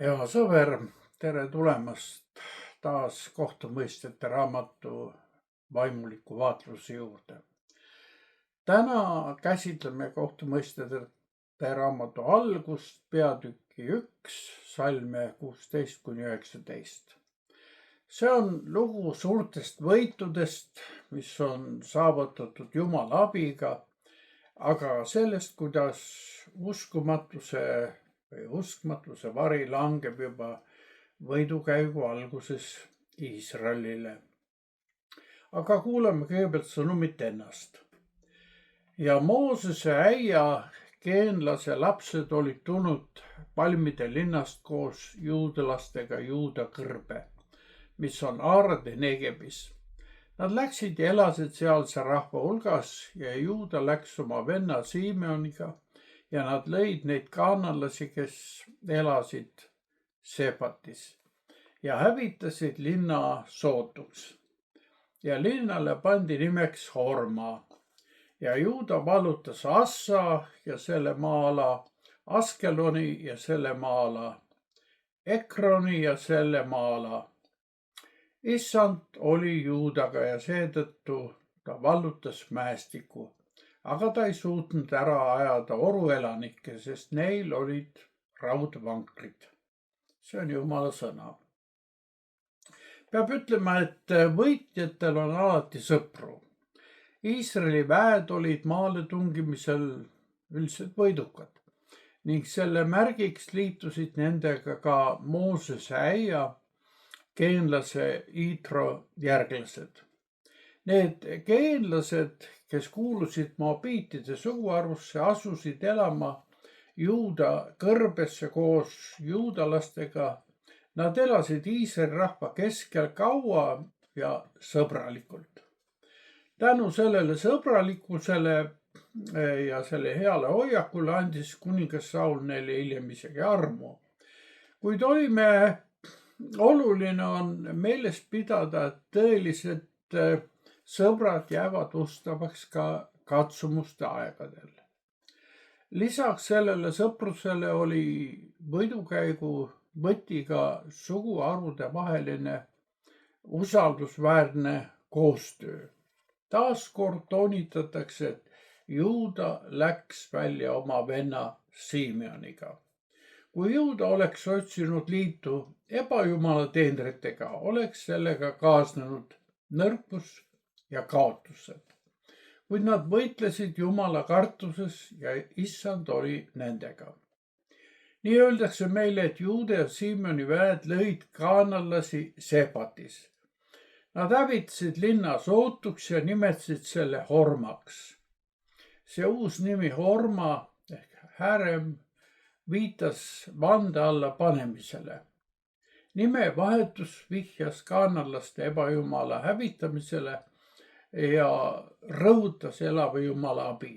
Hea sõber, tere tulemast taas kohtumõistjate raamatu vaimuliku vaatluse juurde. Täna käsitleme kohtumõistjate raamatu algust, peatüki 1, salme 16–19. See on lugu suurtest võitudest, mis on saavutatud Jumala abiga, aga sellest, kuidas uskmatuse vari langeb juba võidukäigu alguses Iisraelile. Aga kuulame kõigepealt sõnumit ennast. Ja Moosese äia geenlase lapsed olid tulnud palmide linnast koos juudlastega Juuda kõrbe, mis on Aarade Negebis. Nad läksid ja elasid sealse rahva hulgas ja Juuda läks oma venna Simeoniga ja nad lõid neid kaanalasi, kes elasid Sepatis ja hävitasid linna sootuks. Ja linnale pandi nimeks Horma ja Juuda vallutas Assa ja selle maa-ala, Askeloni ja selle maa-ala, Ekroni ja selle maa-ala. Issand oli Juudaga ja seetõttu ta vallutas mäestiku. Aga ta ei suutnud ära ajada oruelanikke, sest neil olid raudvankrid. See on Jumala sõna. Peab ütlema, et võitjatel on alati sõpru. Iisraeli väed olid maale tungimisel üldiselt võidukad ning selle märgiks liitusid nendega ka Moosese äia geenlase Iitro järglased. Need geenlased, kes kuulusid moabiitide suguarvusse, asusid elama Juuda kõrbesse koos juudalastega. Nad elasid Iisraeli rahva keskel kaua ja sõbralikult. Tänu sellele sõbralikkusele ja selle heale hoiakule andis kuningas Saul neile hiljem isegi armu. Kuid oluline on meeles pidada, et tõelised sõbrad jäävad ustavaks ka katsumuste aegadel. Lisaks sellele sõprusele oli võidukäigu võti ka suguharude vaheline usaldusväärne koostöö. Taaskord toonitatakse, et Juuda läks välja oma venna Simeoniga. Kui Juuda oleks otsinud liitu ebajumala teenritega, oleks sellega kaasnenud nõrkus ja kaotused. Kuid nad võitlesid Jumala kartuses ja issand oli nendega. Nii öeldakse meile, et Juuda ja Simeoni väed lõid kaanallasi Sepatis. Nad hävitasid linna sootuks ja nimetasid selle Hormaks. See uus nimi Horma ehk Härem viitas vande alla panemisele. Nime vahetus vihjas kaanallaste ebajumala hävitamisele ja rõhutas elava Jumala abi.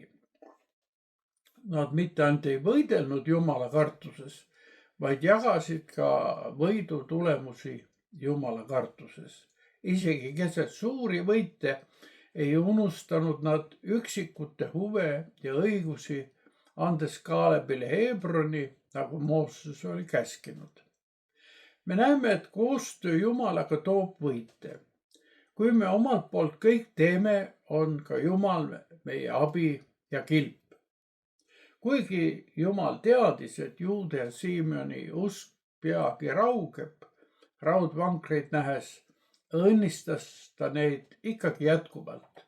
Nad mitte ainult ei võidelnud Jumala kartuses, vaid jagasid ka võidu tulemusi Jumala kartuses. Isegi keset suuri võite ei unustanud nad üksikute huve ja õigusi, andes Kaalebile Hebroni, nagu Mooses oli käskinud. Me näeme, et koostöö Jumalaga toob võite. Kui me omalt poolt kõik teeme, on ka Jumal meie abi ja kilp. Kuigi Jumal teadis, et Juuda ja Simeoni usk peagi raugeb, raudvankreid nähes, õnnistas ta neid ikkagi jätkuvalt.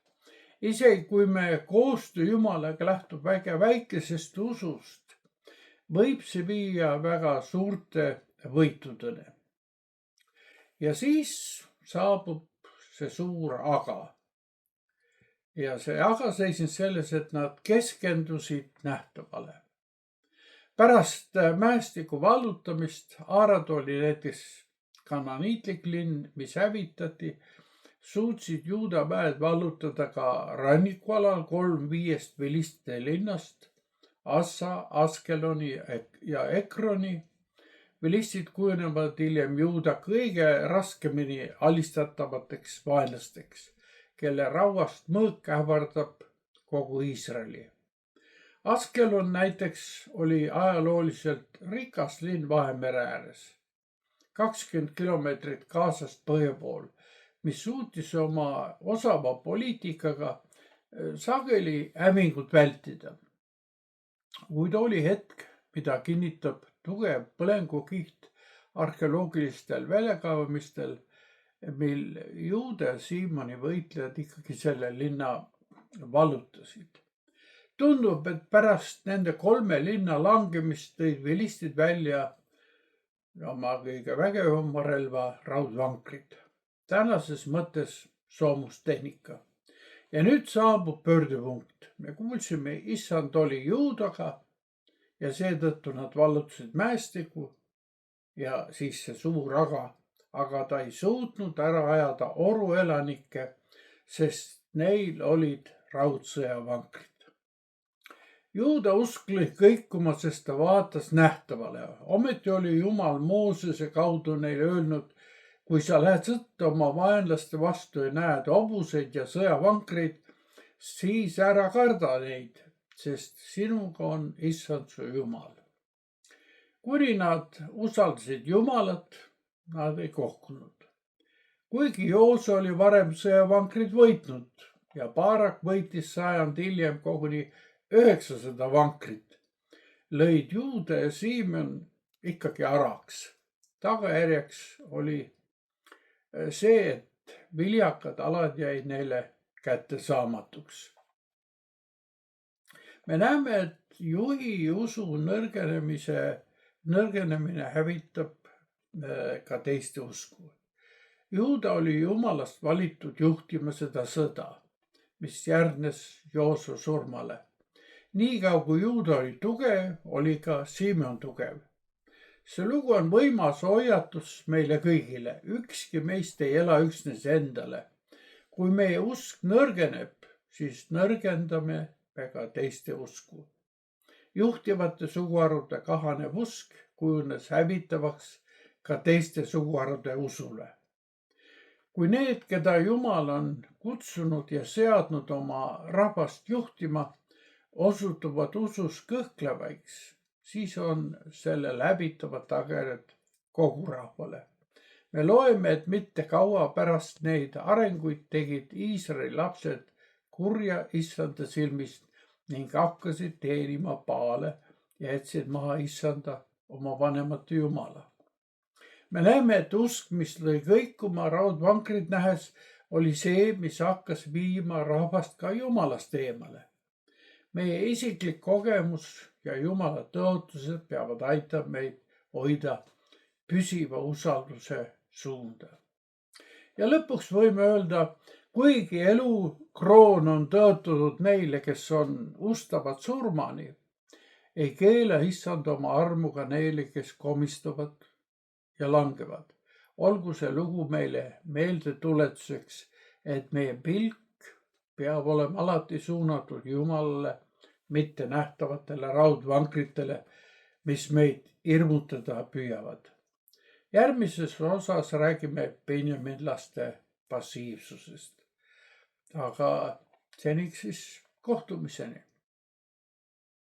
Isegi kui me koostöö Jumalaga lähtub väga väikesest usust, võib see viia väga suurte võitudeni. Ja siis saabub see suur aga. Ja see aga seisnes selles, et nad keskendusid nähtavale. Pärast mäestiku vallutamist, Aarad oli näiteks kananiitlik linn, mis hävitati, suutsid Juuda väed vallutada ka rannikualal 3-5 vilistide linnast, Assa, Askeloni ja Ekroni. Vilistid kujunevad hiljem Juuda kõige raskemini alistatavateks vaenlasteks, kelle rauast mõõk ähvardab kogu Iisraeli. Askelon näiteks oli ajalooliselt rikas linn Vahemere ääres, 20 kilomeetrit Gazast põhja pool, mis suutis oma osava poliitikaga sageli hävingut vältida. Kuid oli hetk, mida kinnitab tugev põlengukiht arheoloogilistel väljakaevamistel, mil Juuda ja Siimoni võitlejad ikkagi selle linna vallutasid. Tundub, et pärast nende 3 linna langemist tõid vilistid välja oma kõige vägevama relva raudvankrid. Tänases mõttes soomustehnika. Ja nüüd saabub pöördepunkt. Me kuulsime, issand oli Juudaga ja seetõttu nad vallutasid mäestiku ja siis see suur aga ta ei suutnud ära ajada oruelanikke, sest neil olid raudsõjavankrid. Juuda usk lõi kõikuma, sest ta vaatas nähtavale. Ometi oli Jumal Moosese kaudu neile öelnud, kui sa lähed sõtta oma vaenlaste vastu ja näed hobuseid ja sõjavankreid, siis ära karda neid, sest sinuga on issand su Jumal. Kuni nad usaldasid Jumalat, nad ei kohkunud. Kuigi Joose oli varem sõjavankrid võitnud ja Baarak võitis sajand hiljem koguni 900 vankrit, lõid Juuda ja Siimon ikkagi araks. Tagajärjeks oli see, et viljakad alad jäid neile kättesaamatuks. Me näeme, et juhi usu nõrgenemine hävitab ka teiste usku. Juuda oli Jumalast valitud juhtima seda sõda, mis järgnes Joosua surmale. Niikaua kui Juuda oli tugev, oli ka Siimon tugev. See lugu on võimas hoiatus meile kõigile. Ükski meist ei ela üksnes endale. Kui meie usk nõrgeneb, siis nõrgendame ka teiste usku. Juhtivate suguharude kahanev usk kujunes hävitavaks ka teiste suguharude usule. Kui need, keda Jumal on kutsunud ja seadnud oma rahvast juhtima, osutuvad usus kõhklevaks, siis on sellel hävitavad tagajärjed kogu rahvale. Me loeme, et mitte kaua pärast neid arenguid tegid Iisraeli lapsed kurja issanda silmist ning hakkasid teenima Baale ja jätsid maha issanda oma vanemate Jumala. Me näeme, et usk, mis lõi kõikuma raudvankrid nähes, oli see, mis hakkas viima rahvast ka Jumalast eemale. Meie isiklik kogemus ja Jumala tõotused peavad aitama meid hoida püsiva usalduse suunda. Ja lõpuks võime öelda, kuigi elukroon on tõotatud neile, kes on ustavad surmani, ei keela issand oma armuga neile, kes komistuvad ja langevad. Olgu see lugu meile meeldetuletuseks, et meie pilk peab olema alati suunatud Jumalale, mitte nähtavatele raudvankritele, mis meid hirmutada püüavad. Järgmises osas räägime Benjaminlaste passiivsusest. Aga seniks siis kohtumiseni.